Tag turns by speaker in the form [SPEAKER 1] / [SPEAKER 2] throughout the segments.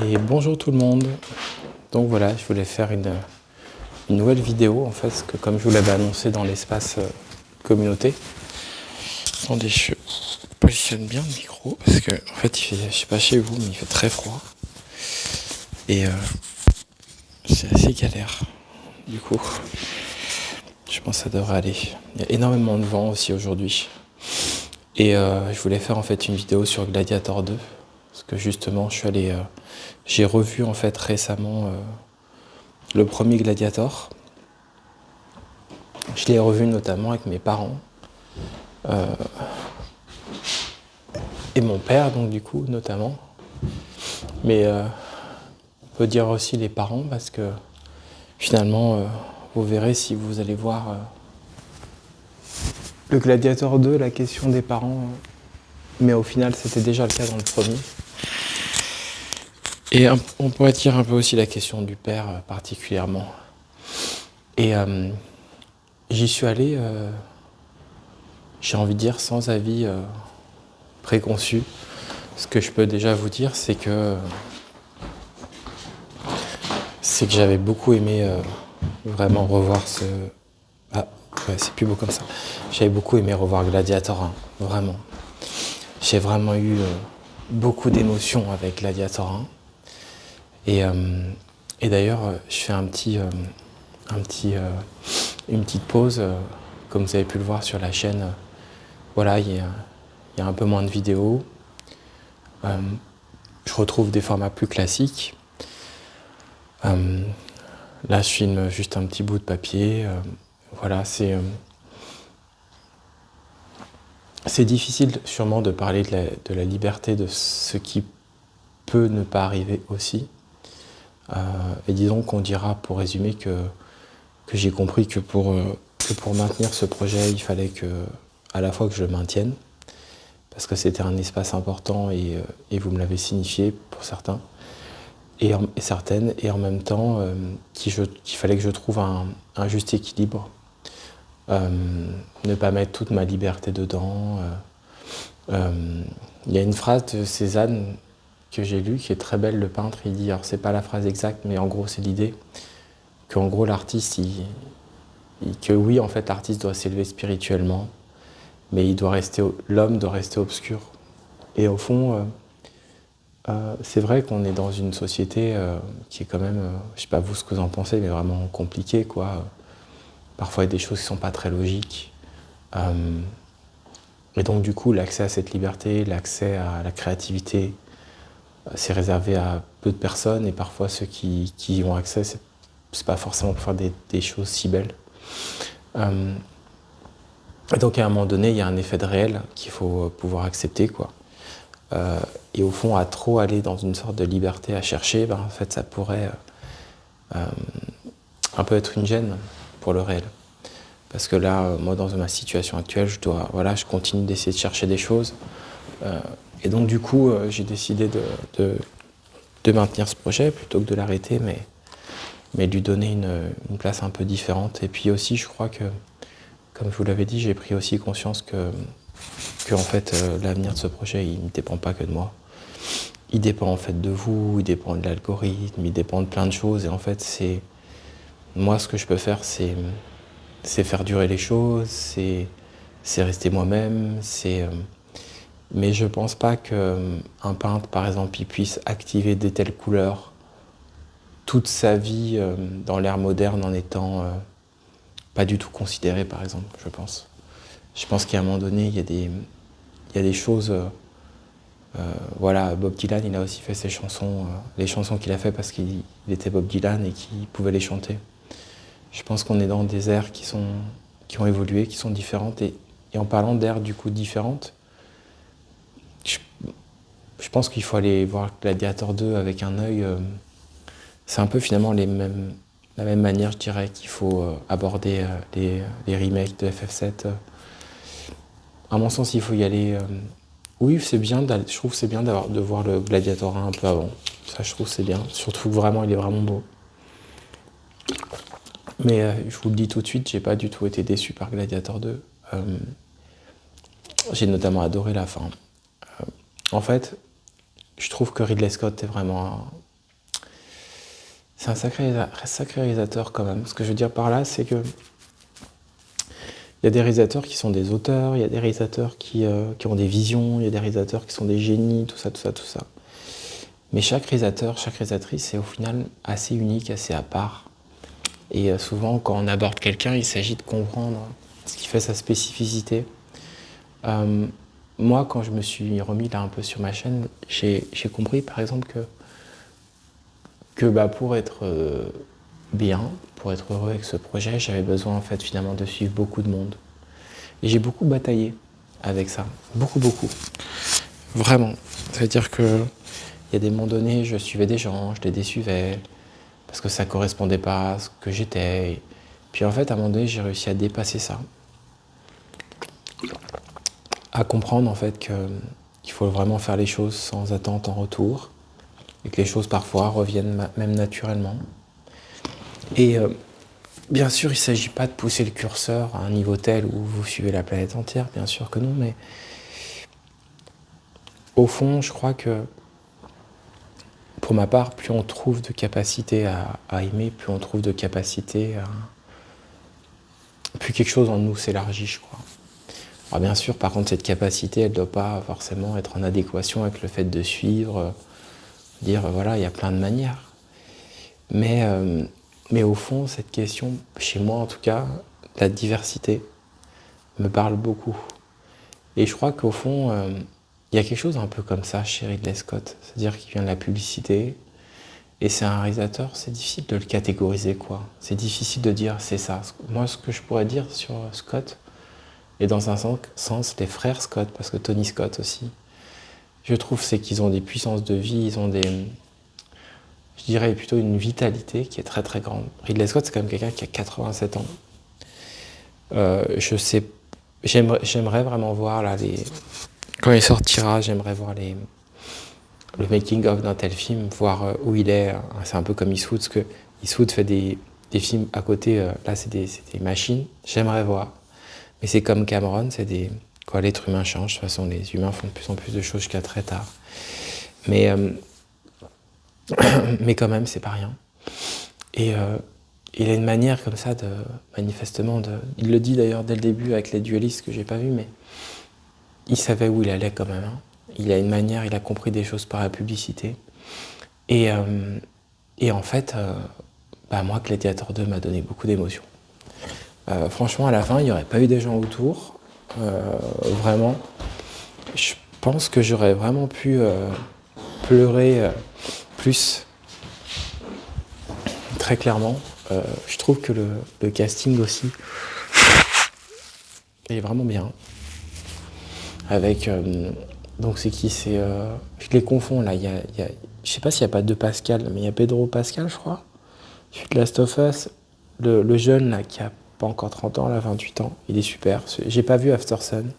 [SPEAKER 1] Et bonjour tout le monde. Donc voilà, je voulais faire une nouvelle vidéo en fait, parce que comme je vous l'avais annoncé dans l'espace communauté. Attendez, je positionne bien le micro parce que en fait il fait, je sais pas chez vous, mais il fait très froid. Et c'est assez galère. Du coup, je pense que ça devrait aller. Il y a énormément de vent aussi aujourd'hui. Et je voulais faire en fait une vidéo sur Gladiator 2. Parce que justement, j'ai revu en fait récemment le premier Gladiator. Je l'ai revu notamment avec mes parents. Et mon père, donc du coup, notamment. Mais on peut dire aussi les parents, parce que finalement, vous verrez si vous allez voir le Gladiator 2, la question des parents. Mais au final, c'était déjà le cas dans le premier. Et on pourrait dire un peu aussi la question du père, particulièrement. Et j'y suis allé, j'ai envie de dire, sans avis préconçu. Ce que je peux déjà vous dire, c'est que j'avais beaucoup aimé vraiment revoir ce... Ah, ouais, c'est plus beau comme ça. J'avais beaucoup aimé revoir Gladiator 1, vraiment. J'ai vraiment eu beaucoup d'émotions avec Gladiator 1. Et d'ailleurs, je fais une petite pause, comme vous avez pu le voir sur la chaîne. Voilà, il y a un peu moins de vidéos. Je retrouve des formats plus classiques. Là, je filme juste un petit bout de papier. Voilà, c'est difficile sûrement de parler de la liberté de ce qui peut ne pas arriver aussi. Et disons qu'on dira, pour résumer, que j'ai compris que pour maintenir ce projet, il fallait à la fois que je le maintienne, parce que c'était un espace important et vous me l'avez signifié pour certains, et certaines, et en même temps qu'il fallait que je trouve un juste équilibre, ne pas mettre toute ma liberté dedans. Il y a une phrase de Cézanne que j'ai lue qui est très belle, le peintre, il dit, alors c'est pas la phrase exacte, mais en gros c'est l'idée, qu'en gros l'artiste, que oui en fait l'artiste doit s'élever spirituellement, mais l'homme doit rester obscur. Et au fond, c'est vrai qu'on est dans une société qui est quand même, je sais pas vous ce que vous en pensez, mais vraiment compliquée, quoi. Parfois il y a des choses qui sont pas très logiques. Et donc du coup, l'accès à cette liberté, l'accès à la créativité, c'est réservé à peu de personnes, et parfois ceux qui y ont accès, c'est pas forcément pour faire des choses si belles. Et donc à un moment donné, il y a un effet de réel qu'il faut pouvoir accepter, quoi. Et au fond, à trop aller dans une sorte de liberté à chercher, en fait, ça pourrait un peu être une gêne pour le réel. Parce que là, moi, dans ma situation actuelle, je continue d'essayer de chercher des choses. Et donc, du coup, j'ai décidé de maintenir ce projet plutôt que de l'arrêter, mais de lui donner une place un peu différente. Et puis aussi, je crois que, comme je vous l'avais dit, j'ai pris aussi conscience que en fait, l'avenir de ce projet, il ne dépend pas que de moi. Il dépend en fait de vous, il dépend de l'algorithme, il dépend de plein de choses. Et en fait, moi, ce que je peux faire, c'est faire durer les choses, c'est rester moi-même, mais je pense pas qu'un peintre, par exemple, il puisse activer des telles couleurs toute sa vie dans l'ère moderne en étant pas du tout considéré, par exemple, je pense. Je pense qu'à un moment donné, il y a des choses... voilà, Bob Dylan, il a aussi fait ses chansons, les chansons qu'il a fait parce qu'il était Bob Dylan et qu'il pouvait les chanter. Je pense qu'on est dans des ères qui ont évolué, qui sont différentes. Et en parlant d'ères du coup différentes, je pense qu'il faut aller voir Gladiator 2 avec un œil. C'est un peu finalement la même manière, je dirais, qu'il faut aborder les remakes de FF7. À mon sens, il faut y aller. Oui, c'est bien. Je trouve que c'est bien de voir le Gladiator 1 un peu avant. Ça, je trouve que c'est bien. Surtout que vraiment, il est vraiment beau. Mais je vous le dis tout de suite, j'ai pas du tout été déçu par Gladiator 2. J'ai notamment adoré la fin. En fait, je trouve que Ridley Scott est vraiment c'est un sacré réalisateur quand même. Ce que je veux dire par là, c'est que il y a des réalisateurs qui sont des auteurs, il y a des réalisateurs qui ont des visions, il y a des réalisateurs qui sont des génies, tout ça, tout ça, tout ça. Mais chaque réalisateur, chaque réalisatrice est au final assez unique, assez à part. Et souvent, quand on aborde quelqu'un, il s'agit de comprendre ce qui fait sa spécificité. Moi, quand je me suis remis là un peu sur ma chaîne, j'ai compris par exemple que pour être bien, pour être heureux avec ce projet, j'avais besoin en fait finalement de suivre beaucoup de monde. Et j'ai beaucoup bataillé avec ça, beaucoup, beaucoup. Vraiment. C'est-à-dire que il y a des moments donnés, je suivais des gens, je les désuivais, parce que ça correspondait pas à ce que j'étais. Et puis en fait, à un moment donné, j'ai réussi à dépasser ça. À comprendre en fait qu'il faut vraiment faire les choses sans attente en retour, et que les choses parfois reviennent même naturellement. Et bien sûr, il ne s'agit pas de pousser le curseur à un niveau tel où vous suivez la planète entière, bien sûr que non, mais au fond, je crois que pour ma part, plus on trouve de capacité à aimer, plus on trouve de capacité à... Plus quelque chose en nous s'élargit, je crois. Alors bien sûr, par contre, cette capacité, elle ne doit pas forcément être en adéquation avec le fait de suivre, dire, voilà, il y a plein de manières. Mais au fond, cette question, chez moi en tout cas, la diversité me parle beaucoup. Et je crois qu'au fond, il y a quelque chose un peu comme ça chez Ridley Scott. C'est-à-dire qu'il vient de la publicité, et c'est un réalisateur, c'est difficile de le catégoriser, quoi. C'est difficile de dire c'est ça. Moi, ce que je pourrais dire sur Scott, et dans un sens, les frères Scott, parce que Tony Scott aussi, je trouve, c'est qu'ils ont des puissances de vie, ils ont je dirais plutôt une vitalité qui est très très grande. Ridley Scott, c'est quand même quelqu'un qui a 87 ans. J'aimerais vraiment voir là quand il sortira, j'aimerais voir le making of d'un tel film, voir où il est. C'est un peu comme Eastwood, parce que Eastwood fait des films à côté. Là, c'est des machines. J'aimerais voir. Mais c'est comme Cameron, l'être humain change. De toute façon, les humains font de plus en plus de choses jusqu'à très tard. Mais quand même, c'est pas rien. Et il a une manière comme ça manifestement il le dit d'ailleurs dès le début avec les duellistes que j'ai pas vu, mais il savait où il allait quand même. Hein. Il a une manière, il a compris des choses par la publicité. Et en fait, moi, Gladiator 2 m'a donné beaucoup d'émotions. Franchement, à la fin, il n'y aurait pas eu des gens autour. Vraiment, je pense que j'aurais vraiment pu pleurer plus. Très clairement. Je trouve que le casting aussi est vraiment bien. Avec... donc c'est qui je les confonds là. Je sais pas s'il n'y a pas deux Pascal, mais il y a Pedro Pascal, je crois. Celui de Last of Us. Le jeune là qui a pas encore 30 ans, là, 28 ans. Il est super. J'ai pas vu After Sun.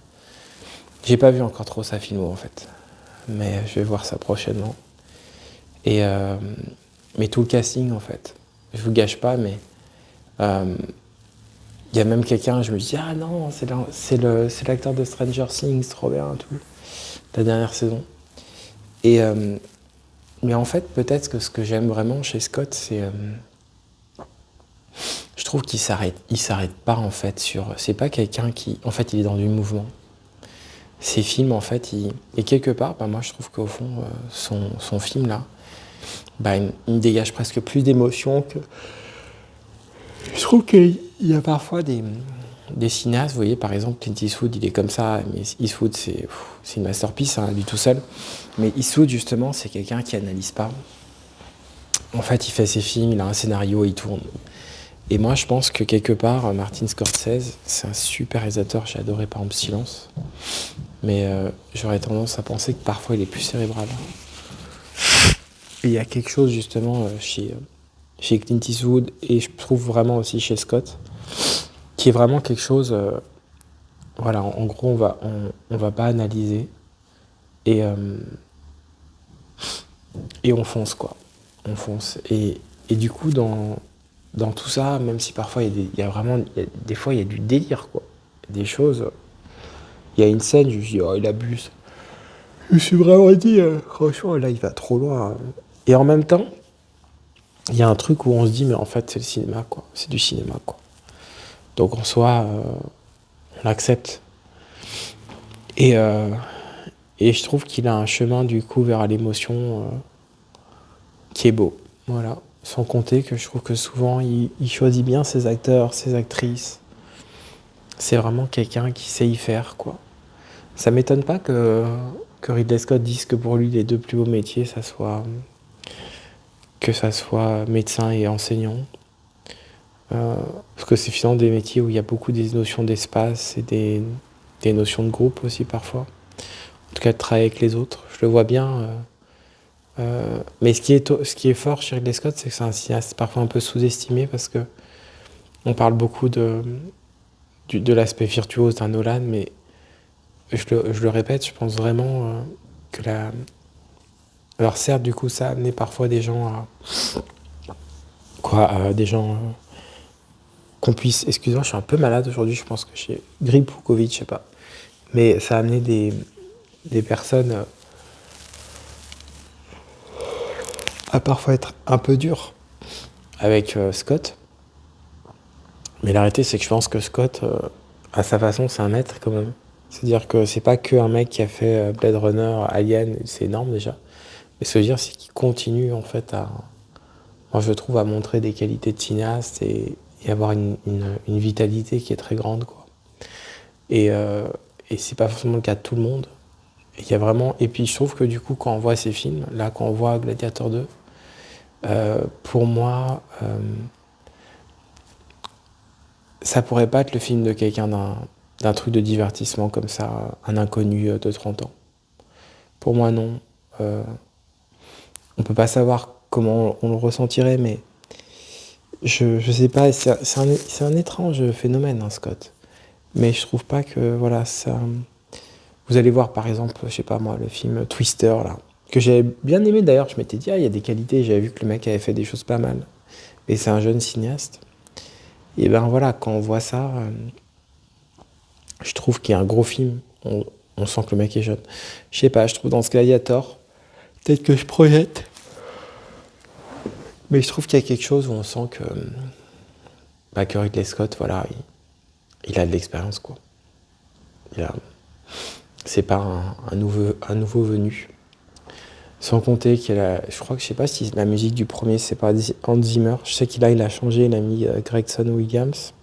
[SPEAKER 1] J'ai pas vu encore trop sa filmo en fait. Mais je vais voir ça prochainement. Et mais tout le casting en fait. Je vous gâche pas, mais il y a même quelqu'un, je me dis, ah non, c'est l'acteur de Stranger Things, trop bien, tout, la dernière saison. Et mais en fait, peut-être que ce que j'aime vraiment chez Scott, c'est, je trouve qu'il s'arrête pas en fait c'est pas quelqu'un qui, en fait, il est dans du mouvement. Ses films, en fait, et quelque part, moi, je trouve qu'au fond, son film là, il dégage presque plus d'émotion que. Je trouve qu'il y a parfois des cinéastes, vous voyez, par exemple, Clint Eastwood, il est comme ça, mais Eastwood, c'est une masterpiece, hein, lui tout seul. Mais Eastwood, justement, c'est quelqu'un qui n'analyse pas. En fait, il fait ses films, il a un scénario, il tourne. Et moi, je pense que quelque part, Martin Scorsese, c'est un super réalisateur. J'ai adoré, par exemple, Silence. Mais j'aurais tendance à penser que parfois, il est plus cérébral. Et il y a quelque chose, justement, chez Clint Eastwood, et je trouve vraiment aussi chez Scott, qui est vraiment quelque chose... voilà, en gros, on va pas analyser, et on fonce, quoi. On fonce. Et du coup, dans tout ça, même si parfois, des fois, il y a du délire, quoi. Des choses... Il y a une scène, je me dis, oh, il abuse. Je me suis vraiment dit, franchement, là, il va trop loin. Et en même temps, il y a un truc où on se dit, mais en fait, c'est le cinéma, quoi. C'est du cinéma, quoi. Donc en soi, on l'accepte. Et, euh, et je trouve qu'il a un chemin, du coup, vers l'émotion qui est beau. Voilà. Sans compter que je trouve que souvent, il choisit bien ses acteurs, ses actrices. C'est vraiment quelqu'un qui sait y faire, quoi. Ça m'étonne pas que Ridley Scott dise que pour lui, les deux plus beaux métiers, que ça soit médecin et enseignant. Euh, Parce que c'est finalement des métiers où il y a beaucoup des notions d'espace et des notions de groupe aussi parfois. En tout cas, de travailler avec les autres. Je le vois bien. Mais ce qui est fort chez Ridley Scott, c'est que c'est un cinéaste parfois un peu sous-estimé parce que on parle beaucoup de l'aspect virtuose d'un Nolan, mais je le répète, je pense vraiment que la. Alors certes, du coup, ça a amené parfois des gens à. Quoi, à des gens. Qu'on puisse. Excuse-moi, je suis un peu malade aujourd'hui, je pense que j'ai grippe ou Covid, je sais pas. Mais ça a amené des personnes à parfois être un peu dures avec Scott. Mais la réalité, c'est que je pense que Scott, à sa façon, c'est un maître quand même. C'est-à-dire que c'est pas que un mec qui a fait Blade Runner, Alien, c'est énorme déjà. Mais ce que je veux dire, c'est qu'il continue en fait à, moi je trouve, à montrer des qualités de cinéaste et avoir une vitalité qui est très grande, quoi. Et, euh, et c'est pas forcément le cas de tout le monde. Il y a vraiment, et puis je trouve que du coup, quand on voit ces films, là, quand on voit Gladiator 2, pour moi, ça pourrait pas être le film de quelqu'un d'un truc de divertissement comme ça, un inconnu de 30 ans. Pour moi, non. On peut pas savoir comment on le ressentirait, mais je sais pas, c'est un étrange phénomène, hein, Scott. Mais je trouve pas que, voilà, ça. Vous allez voir, par exemple, je sais pas moi, le film Twister, là, que j'avais bien aimé d'ailleurs. Je m'étais dit, ah, il y a des qualités, j'avais vu que le mec avait fait des choses pas mal. Et c'est un jeune cinéaste. Et ben voilà, quand on voit ça, je trouve qu'il y a un gros film. On sent que le mec est jeune. Je sais pas, je trouve dans ce Gladiator, peut-être que je projette, mais je trouve qu'il y a quelque chose où on sent que Ridley Scott, voilà, il a de l'expérience, quoi. Il a, c'est pas un nouveau venu. Sans compter je crois que je sais pas si la musique du premier c'est pas Hans Zimmer. Je sais il a changé, il a mis Gregson Williams.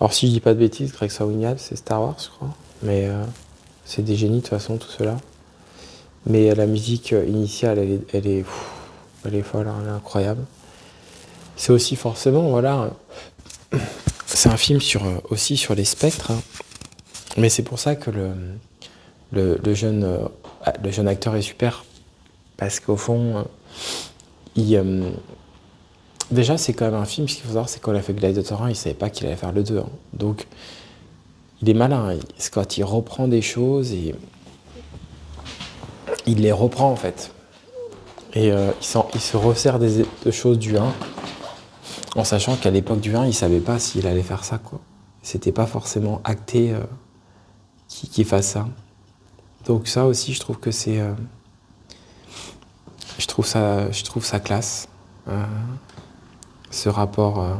[SPEAKER 1] Alors si je dis pas de bêtises, Gregson Williams c'est Star Wars, je crois. Mais c'est des génies de toute façon, tout cela. Mais la musique initiale, elle est folle, hein, elle est incroyable. C'est aussi forcément, voilà, c'est un film aussi sur les spectres, hein. Mais c'est pour ça que le le jeune acteur est super. Parce qu'au fond, il, déjà, c'est quand même un film, ce qu'il faut savoir, c'est qu'on a fait Gladiator 1, il savait pas qu'il allait faire le 2, hein. Donc, il est malin, Scott, il reprend des choses et il les reprend en fait. Et il se resserre de choses du 1, en sachant qu'à l'époque du 1, il savait pas s'il allait faire ça, quoi. C'était pas forcément acté qu'il fasse ça. Donc ça aussi, je trouve que c'est... je trouve ça classe, ce rapport...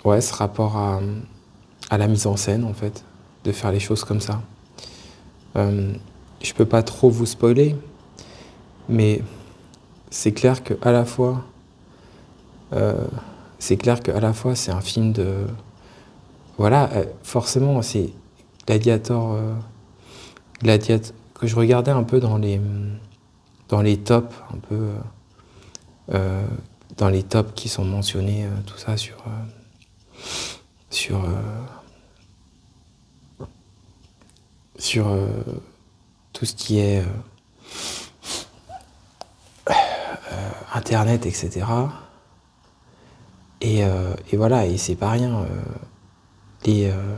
[SPEAKER 1] ouais, ce rapport à la mise en scène, en fait, de faire les choses comme ça. Je peux pas trop vous spoiler, mais c'est clair que à la fois, c'est un film de, voilà, forcément, c'est Gladiator, que je regardais un peu dans les tops, un peu, euh, dans les tops qui sont mentionnés, tout ça sur, sur tout ce qui est Internet, etc. Et voilà, et c'est pas rien. Les, euh,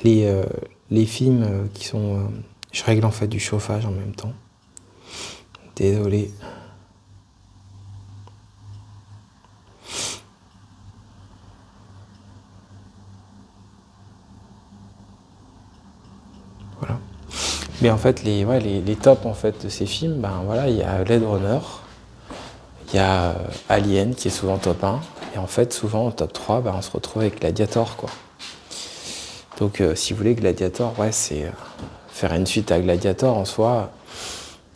[SPEAKER 1] les, euh, les films qui sont... je règle en fait du chauffage en même temps. Désolé. Voilà. Mais en fait, les tops en fait, de ces films, ben voilà, il y a Blade Runner, il y a Alien qui est souvent top 1, et en fait, souvent en top 3, ben, on se retrouve avec Gladiator, quoi. Donc, si vous voulez, Gladiator, ouais, c'est faire une suite à Gladiator en soi,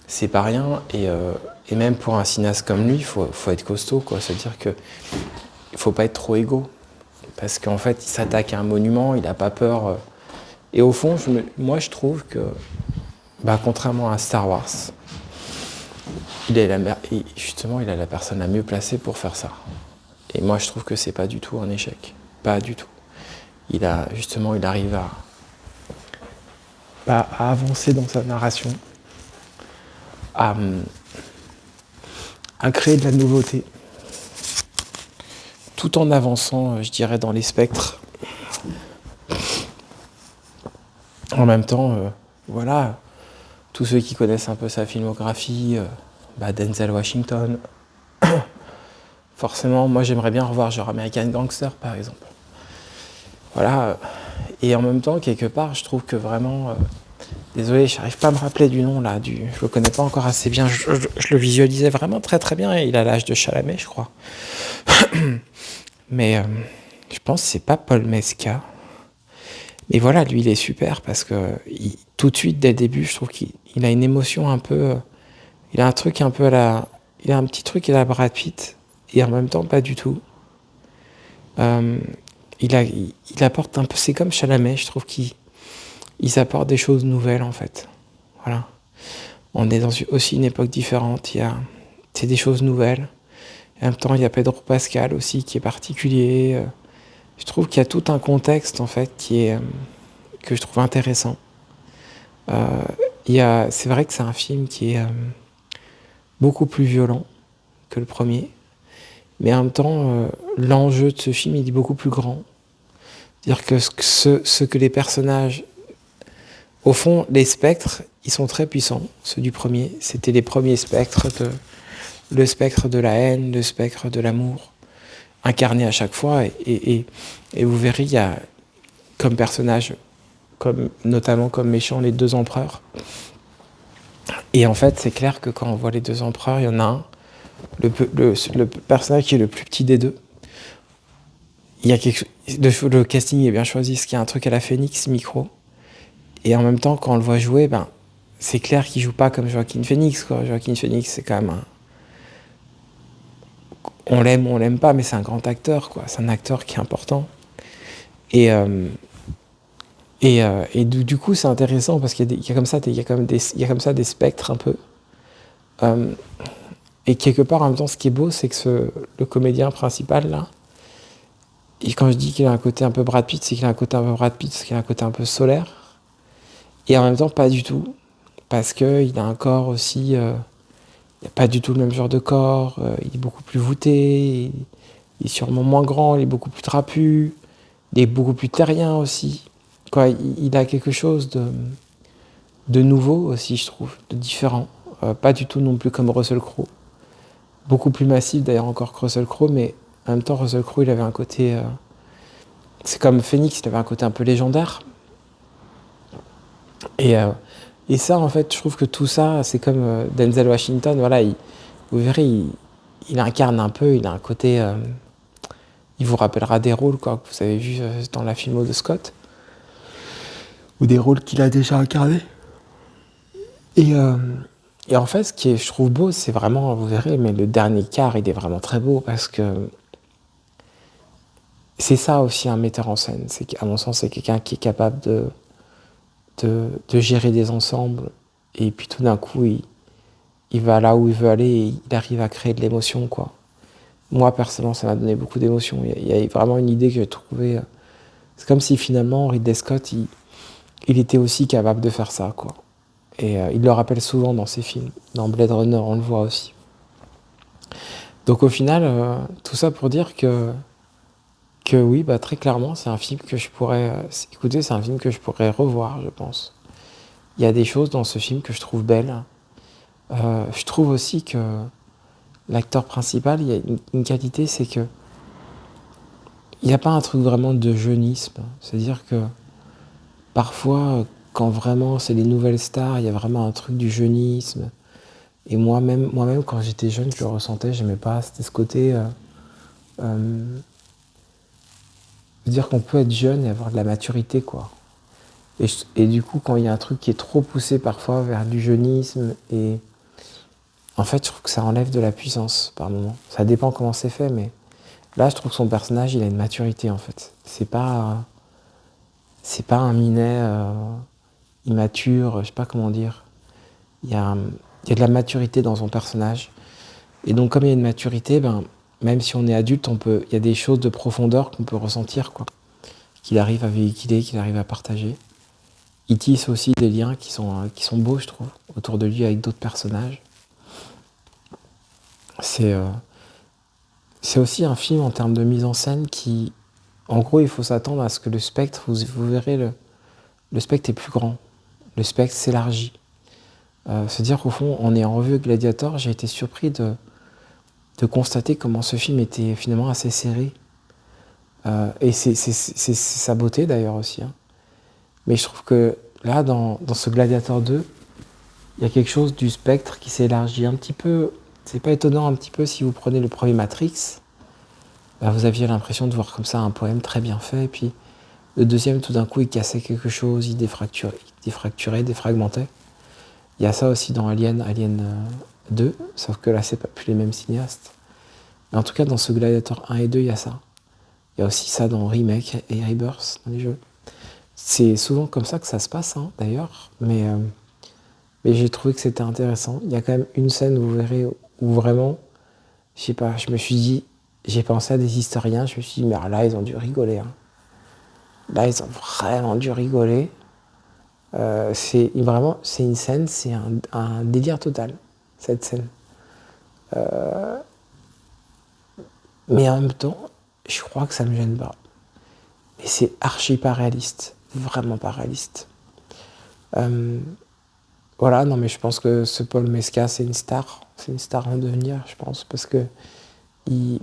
[SPEAKER 1] c'est pas rien, et même pour un cinéaste comme lui, faut être costaud, quoi. C'est-à-dire que il faut pas être trop égo, parce qu'en fait, il s'attaque à un monument, il a pas peur. Et au fond, moi, je trouve que, bah, contrairement à Star Wars, justement, il a la personne la mieux placée pour faire ça. Et moi, je trouve que c'est pas du tout un échec. Pas du tout. Il arrive à avancer dans sa narration, à, à créer de la nouveauté, tout en avançant, je dirais, dans les spectres. En même temps, voilà, tous ceux qui connaissent un peu sa filmographie, Denzel Washington, forcément, moi j'aimerais bien revoir genre American Gangster par exemple. Voilà, et en même temps, quelque part, je trouve que vraiment, désolé, je n'arrive pas à me rappeler du nom là, je le connais pas encore assez bien, je le visualisais vraiment très très bien, et il a l'âge de Chalamet, je crois. Mais je pense que c'est pas Paul Mescal. Mais voilà, lui, il est super parce que tout de suite, dès le début, je trouve qu'il a une émotion un peu. Il a un truc un peu à la. Il a un petit truc à la Brad Pitt, et en même temps, pas du tout. Il apporte un peu. C'est comme Chalamet, je trouve qu'il apporte des choses nouvelles, en fait. Voilà. On est dans aussi une époque différente. C'est des choses nouvelles. Et en même temps, il y a Pedro Pascal aussi qui est particulier. Je trouve qu'il y a tout un contexte, en fait, que je trouve intéressant. C'est vrai que c'est un film qui est beaucoup plus violent que le premier, mais en même temps, l'enjeu de ce film il est beaucoup plus grand. C'est-à-dire que ce que les personnages, au fond, les spectres, ils sont très puissants. Ceux du premier, c'était les premiers spectres, le spectre de la haine, le spectre de l'amour, incarné à chaque fois, et vous verrez, il y a comme personnage, notamment comme méchant, les deux empereurs. Et en fait, c'est clair que quand on voit les deux empereurs, il y en a un, le personnage qui est le plus petit des deux. Il y a le casting est bien choisi, parce qu'il y a un truc à la Phoenix Micro. Et en même temps, quand on le voit jouer, c'est clair qu'il joue pas comme Joaquin Phoenix, quoi. Joaquin Phoenix, c'est quand même on l'aime ou on l'aime pas, mais c'est un grand acteur, quoi. C'est un acteur qui est important. Et du coup, c'est intéressant parce qu'il y a comme ça, il y a comme ça des spectres un peu. Et quelque part, en même temps, ce qui est beau, c'est que le comédien principal, là, et quand je dis qu'il a un côté un peu Brad Pitt, c'est qu'il a un côté un peu Brad Pitt, c'est qu'il a un côté un peu solaire. Et en même temps, pas du tout. Parce qu'il a un corps aussi. Il n'a pas du tout le même genre de corps. Il est beaucoup plus voûté. Il est sûrement moins grand. Il est beaucoup plus trapu. Il est beaucoup plus terrien aussi. Quoi, il a quelque chose de nouveau aussi, je trouve, de différent. Pas du tout non plus comme Russell Crowe. Beaucoup plus massif d'ailleurs encore que Russell Crowe, mais en même temps, Russell Crowe, il avait un côté. C'est comme Phoenix, il avait un côté un peu légendaire. Et ça, en fait, je trouve que tout ça, c'est comme Denzel Washington. Voilà, vous verrez, il incarne un peu, il a un côté. Il vous rappellera des rôles quoi, que vous avez vus dans la filmo de Scott, ou des rôles qu'il a déjà incarnés. Et en fait, ce qui je trouve beau, c'est vraiment, vous verrez, mais le dernier quart, il est vraiment très beau parce que c'est ça aussi un metteur en scène. C'est qu'à mon sens, c'est quelqu'un qui est capable de gérer des ensembles, et puis tout d'un coup, il va là où il veut aller et il arrive à créer de l'émotion, quoi. Moi, personnellement, ça m'a donné beaucoup d'émotion. Il y a vraiment une idée que j'ai trouvée. C'est comme si finalement, Ridley Scott, il était aussi capable de faire ça, quoi. Et il le rappelle souvent dans ses films. Dans Blade Runner, on le voit aussi. Donc au final, tout ça pour dire que oui, très clairement, c'est un film que je pourrais... écoutez, c'est un film que je pourrais revoir, je pense. Il y a des choses dans ce film que je trouve belles. Je trouve aussi que l'acteur principal, il y a une qualité, c'est que il n'y a pas un truc vraiment de jeunisme. C'est-à-dire que parfois, quand vraiment c'est les nouvelles stars, il y a vraiment un truc du jeunisme. Et moi-même quand j'étais jeune, je le ressentais, j'aimais pas. C'était ce côté, euh, dire qu'on peut être jeune et avoir de la maturité, quoi. Et du coup, quand il y a un truc qui est trop poussé parfois vers du jeunisme, et en fait, je trouve que ça enlève de la puissance par moment. Ça dépend comment c'est fait, mais là, je trouve que son personnage, il a une maturité, en fait. C'est pas un minet immature, je sais pas comment dire. Il y a de la maturité dans son personnage. Et donc, comme il y a une maturité, ben, même si on est adulte, il y a des choses de profondeur qu'on peut ressentir, quoi. Qu'il arrive à véhiculer, qu'il arrive à partager. Il tisse aussi des liens qui sont beaux, je trouve, autour de lui avec d'autres personnages. C'est euh, c'est aussi un film en termes de mise en scène qui, en gros, il faut s'attendre à ce que le spectre, vous verrez, le spectre est plus grand. Le spectre s'élargit. C'est-à-dire qu'au fond, en ayant revu Gladiator, j'ai été surpris de constater comment ce film était finalement assez serré. Et c'est sa beauté d'ailleurs aussi, hein. Mais je trouve que là, dans ce Gladiator 2, il y a quelque chose du spectre qui s'élargit un petit peu. C'est pas étonnant un petit peu si vous prenez le premier Matrix, bah, vous aviez l'impression de voir comme ça un poème très bien fait, et puis le deuxième, tout d'un coup, il cassait quelque chose, il défragmentait. Il y a ça aussi dans Alien 2, sauf que là, c'est pas plus les mêmes cinéastes. Mais en tout cas, dans ce Gladiator 1 et 2, il y a ça. Il y a aussi ça dans Remake et Rebirth, dans les jeux. C'est souvent comme ça que ça se passe, hein, d'ailleurs, mais j'ai trouvé que c'était intéressant. Il y a quand même une scène, vous verrez, où vraiment, je sais pas, je me suis dit, j'ai pensé à des historiens, je me suis dit, mais là, ils ont dû rigoler, hein. Là, ils ont vraiment dû rigoler. C'est une scène, c'est un délire total, cette scène. Mais en même temps, je crois que ça me gêne pas. Mais c'est archi pas réaliste, vraiment pas réaliste. Euh, voilà, non mais je pense que ce Paul Mescal, c'est une star en devenir, je pense, parce que il,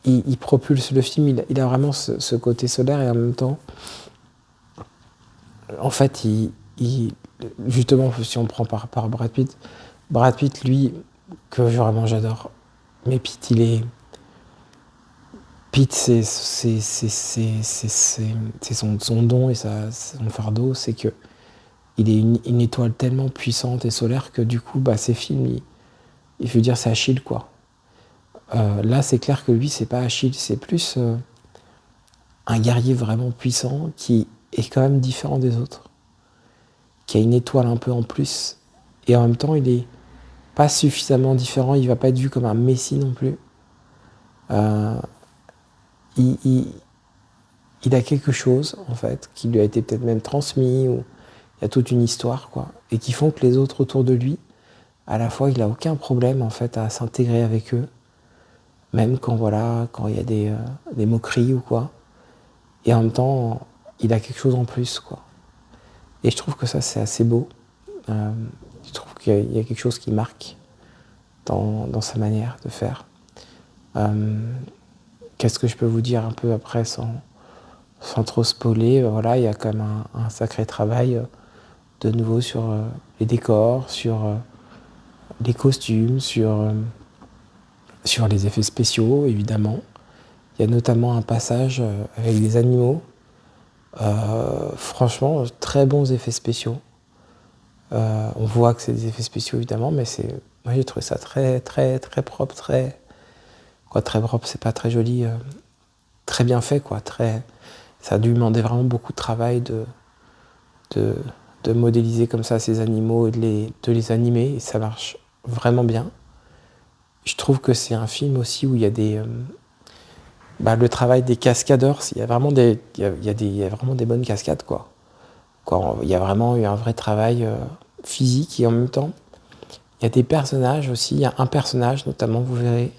[SPEAKER 1] il propulse le film, il a vraiment ce côté solaire et en même temps, en fait, justement, si on prend par Brad Pitt, lui, que vraiment j'adore, mais Pitt, c'est son don et son fardeau, c'est que il est une étoile tellement puissante et solaire que du coup, bah, ses films, il veut dire c'est Achille, quoi. Là, c'est clair que lui, c'est pas Achille, c'est plus un guerrier vraiment puissant qui est quand même différent des autres, qui a une étoile un peu en plus, et en même temps, il est pas suffisamment différent, il va pas être vu comme un messie non plus. Euh, il, il- il a quelque chose, en fait, qui lui a été peut-être même transmis, ou il y a toute une histoire, quoi, et qui font que les autres autour de lui, à la fois, il a aucun problème, en fait, à s'intégrer avec eux, même quand, voilà, quand il y a des moqueries ou quoi. Et en même temps, il a quelque chose en plus, quoi. Et je trouve que ça, c'est assez beau. Euh, je trouve qu'il y a quelque chose qui marque dans sa manière de faire. Euh, Qu'est-ce que je peux vous dire un peu après sans trop spoiler? Voilà, il y a quand même un sacré travail de nouveau sur les décors, sur les costumes, sur les effets spéciaux, évidemment. Il y a notamment un passage avec des animaux. Franchement, très bons effets spéciaux. On voit que c'est des effets spéciaux, évidemment, mais moi j'ai trouvé ça très, très, très propre, très propre, c'est pas très joli, très bien fait, quoi. Ça a dû demander vraiment beaucoup de travail de, de modéliser comme ça ces animaux et de les animer, et ça marche vraiment bien. Je trouve que c'est un film aussi où il y a le travail des cascadeurs, il y a vraiment il y a vraiment des bonnes cascades, quoi. Il y a vraiment eu un vrai travail physique, et en même temps, il y a des personnages aussi. Il y a un personnage, notamment, vous verrez.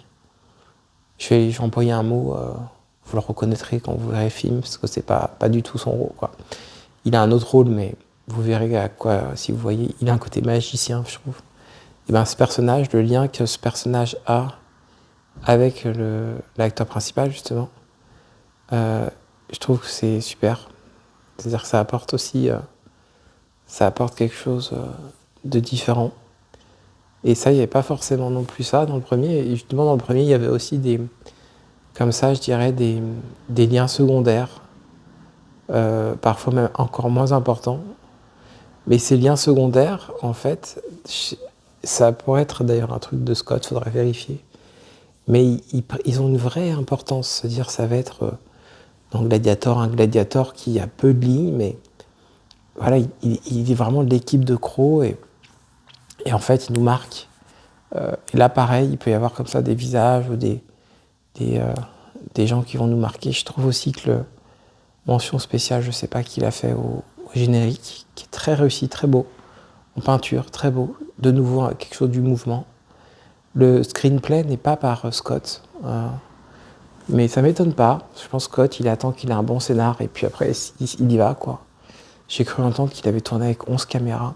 [SPEAKER 1] Je vais employer un mot, vous le reconnaîtrez quand vous verrez le film, parce que c'est pas du tout son rôle, quoi. Il a un autre rôle, mais vous verrez à quoi, si vous voyez, il a un côté magicien, je trouve. Et bien ce personnage, le lien que ce personnage a avec l'acteur principal, justement, je trouve que c'est super. C'est-à-dire que ça apporte aussi ça apporte quelque chose de différent. Et ça, il n'y avait pas forcément non plus ça dans le premier. Et justement, dans le premier, il y avait aussi comme ça, je dirais, des liens secondaires, parfois même encore moins importants. Mais ces liens secondaires, en fait, ça pourrait être d'ailleurs un truc de Scott, faudrait vérifier. Mais ils ont une vraie importance. C'est-à-dire, ça va être dans Gladiator, un gladiateur qui a peu de lignes, mais voilà, il est vraiment de l'équipe de Crow et en fait, il nous marque. Et là, pareil, il peut y avoir comme ça des visages ou des gens qui vont nous marquer. Je trouve aussi que mention spéciale, je sais pas qui l'a fait au générique, qui est très réussi, très beau, en peinture, très beau. De nouveau, quelque chose du mouvement. Le screenplay n'est pas par Scott, mais ça m'étonne pas. Je pense que Scott, il attend qu'il ait un bon scénar et puis après, il y va, quoi. J'ai cru entendre qu'il avait tourné avec 11 caméras.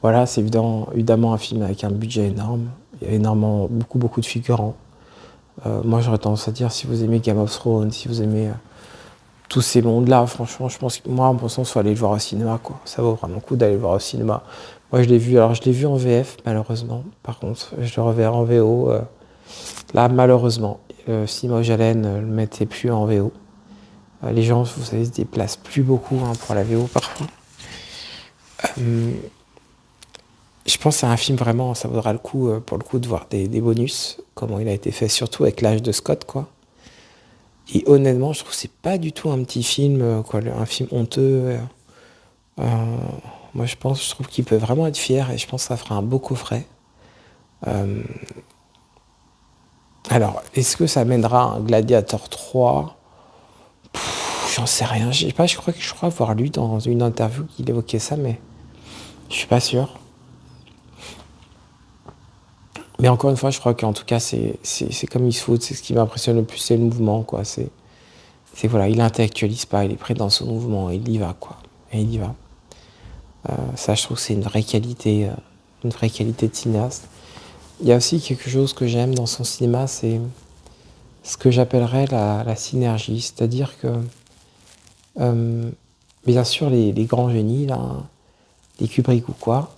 [SPEAKER 1] Voilà, c'est évidemment un film avec un budget énorme. Il y a énormément, beaucoup de figurants. Moi, j'aurais tendance à dire, si vous aimez Game of Thrones, si vous aimez tous ces mondes-là, franchement, je pense que moi, en mon sens, il faut aller le voir au cinéma, quoi. Ça vaut vraiment le coup d'aller le voir au cinéma. Moi, je l'ai vu en VF, malheureusement. Par contre, je le reverrai en VO. Là, malheureusement, cinéma où j'allais ne le mettait plus en VO. Les gens, vous savez, se déplacent plus beaucoup pour la VO, parfois. Je pense que c'est un film vraiment, ça vaudra le coup, pour le coup, de voir des bonus, comment il a été fait, surtout avec l'âge de Scott, quoi. Et honnêtement, je trouve que c'est pas du tout un petit film, quoi, un film honteux. Moi, je trouve qu'il peut vraiment être fier et je pense que ça fera un beau coffret. Alors, est-ce que ça mènera à un Gladiator 3 ? J'en sais rien. Je sais pas, je crois avoir lu dans une interview qu'il évoquait ça, mais je suis pas sûr. Mais encore une fois, je crois qu'en tout cas, c'est comme il se faut. C'est ce qui m'impressionne le plus, c'est le mouvement, quoi. Voilà, il intellectualise pas, il est prêt dans son mouvement, et il y va, quoi. Et il y va. Ça, je trouve que c'est une vraie qualité de cinéaste. Il y a aussi quelque chose que j'aime dans son cinéma, c'est ce que j'appellerais la synergie. C'est-à-dire que, bien sûr, les grands génies, là, les Kubrick ou quoi,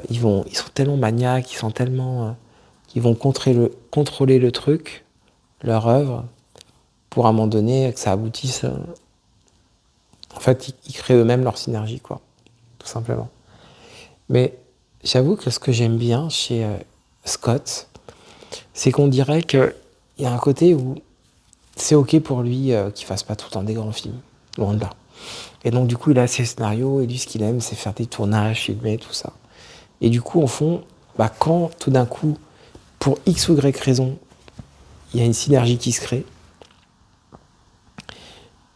[SPEAKER 1] ils sont tellement maniaques, ils vont contrôler le truc, leur œuvre, pour à un moment donné que ça aboutisse. En fait, ils créent eux-mêmes leur synergie, quoi, tout simplement. Mais j'avoue que ce que j'aime bien chez Scott, c'est qu'on dirait qu'il y a un côté où c'est ok pour lui qu'il fasse pas tout le temps des grands films, loin de là. Et donc du coup, il a ses scénarios et lui, ce qu'il aime, c'est faire des tournages, filmer, tout ça. Et du coup, au fond, quand tout d'un coup, pour X ou Y raison, il y a une synergie qui se crée,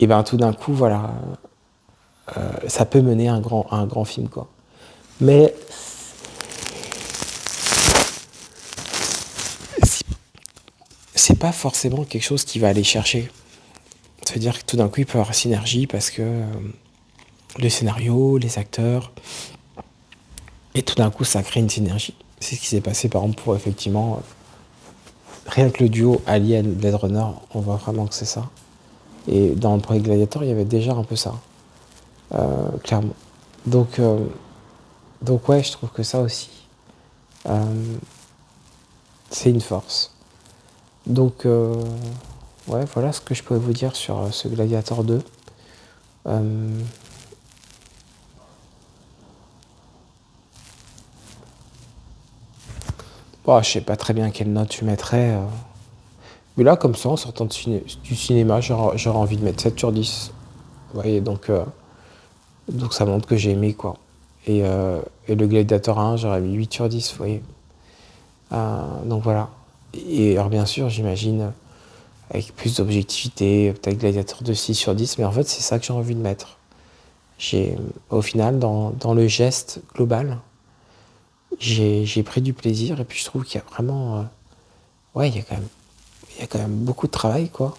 [SPEAKER 1] et tout d'un coup, voilà, ça peut mener à un grand film, quoi. Mais c'est pas forcément quelque chose qui va aller chercher. Ça veut dire que tout d'un coup, il peut y avoir synergie parce que le scénario, les acteurs, et tout d'un coup, ça crée une synergie. C'est ce qui s'est passé, par exemple, pour effectivement, rien que le duo Alien Blade Runner, on voit vraiment que c'est ça. Et dans le premier Gladiator, il y avait déjà un peu ça, clairement. Donc ouais, je trouve que ça aussi, c'est une force. Donc, ouais, voilà ce que je peux vous dire sur ce Gladiator 2. Je sais pas très bien quelle note je mettrais. Mais là, comme ça, en sortant du cinéma, j'aurais envie de mettre 7 sur 10. Vous voyez, donc ça montre que j'ai aimé, quoi. Et le Gladiator 1, j'aurais mis 8 sur 10, vous voyez. Donc voilà. Et alors bien sûr, j'imagine, avec plus d'objectivité, peut-être Gladiator 2, 6 sur 10, mais en fait, c'est ça que j'ai envie de mettre. Au final, dans le geste global, j'ai pris du plaisir, et puis je trouve qu'il y a vraiment... ouais, il y a quand même beaucoup de travail, quoi.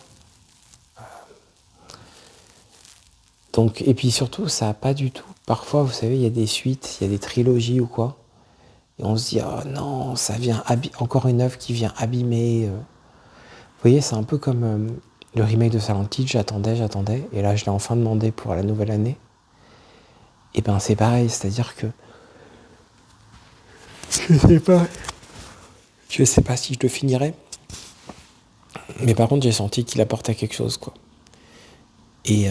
[SPEAKER 1] Donc, et puis surtout, ça n'a pas du tout... Parfois, vous savez, il y a des suites, il y a des trilogies ou quoi, et on se dit, oh non, ça vient encore une œuvre qui vient abîmer. Vous voyez, c'est un peu comme le remake de Silent Hill, j'attendais, et là je l'ai enfin demandé pour la nouvelle année. Et ben c'est pareil, c'est-à-dire que je sais pas si je le finirai, mais par contre j'ai senti qu'il apportait quelque chose, quoi. Et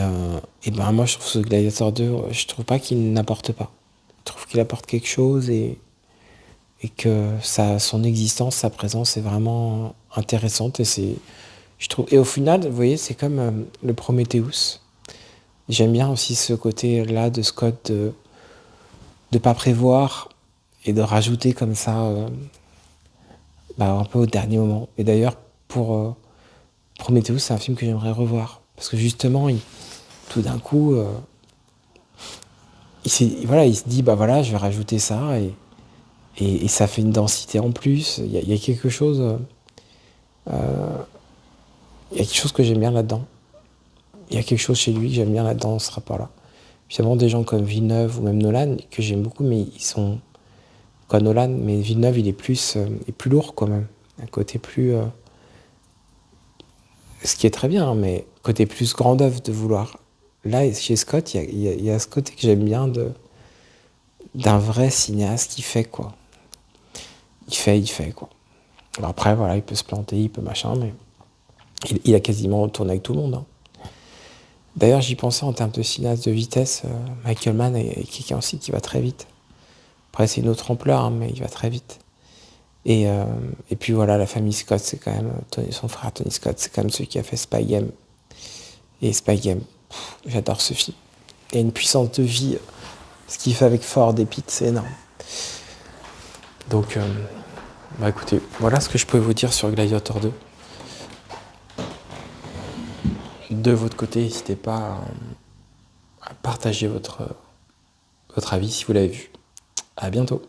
[SPEAKER 1] ben moi je trouve ce Gladiator 2, je trouve pas qu'il n'apporte pas. Je trouve qu'il apporte quelque chose et que son existence, sa présence est vraiment intéressante je trouve. Et au final, vous voyez, c'est comme le Prometheus. J'aime bien aussi ce côté-là de Scott de pas prévoir et de rajouter comme ça un peu au dernier moment. Et d'ailleurs, pour Prometheus, c'est un film que j'aimerais revoir. Parce que justement, tout d'un coup, il se dit, je vais rajouter ça et ça fait une densité en plus. Il y a quelque chose... il y a quelque chose que j'aime bien là-dedans. Il y a quelque chose chez lui que j'aime bien là-dedans, dans ce rapport-là. Finalement, des gens comme Villeneuve ou même Nolan, que j'aime beaucoup, mais ils sont... Quoi, Nolan, mais Villeneuve, il est plus lourd quand même. Un côté plus... ce qui est très bien, mais côté plus grande œuvre de vouloir. Là, chez Scott, il y a ce côté que j'aime bien d'un vrai cinéaste qui fait, quoi. Il fait, quoi. Alors après, voilà, il peut se planter, il peut machin, mais il a quasiment tourné avec tout le monde, hein. D'ailleurs, j'y pensais en termes de cinéaste de vitesse. Michael Mann est quelqu'un aussi qui va très vite. Après, c'est une autre ampleur, hein, mais il va très vite. Et puis voilà, la famille Scott, c'est quand même... son frère Tony Scott, c'est quand même celui qui a fait Spy Game. Et Spy Game, j'adore ce film. Il y a une puissance de vie. Ce qu'il fait avec Ford et Pitt, c'est énorme. Donc, écoutez, voilà ce que je peux vous dire sur Gladiator 2. De votre côté, n'hésitez pas à partager votre avis si vous l'avez vu. À bientôt.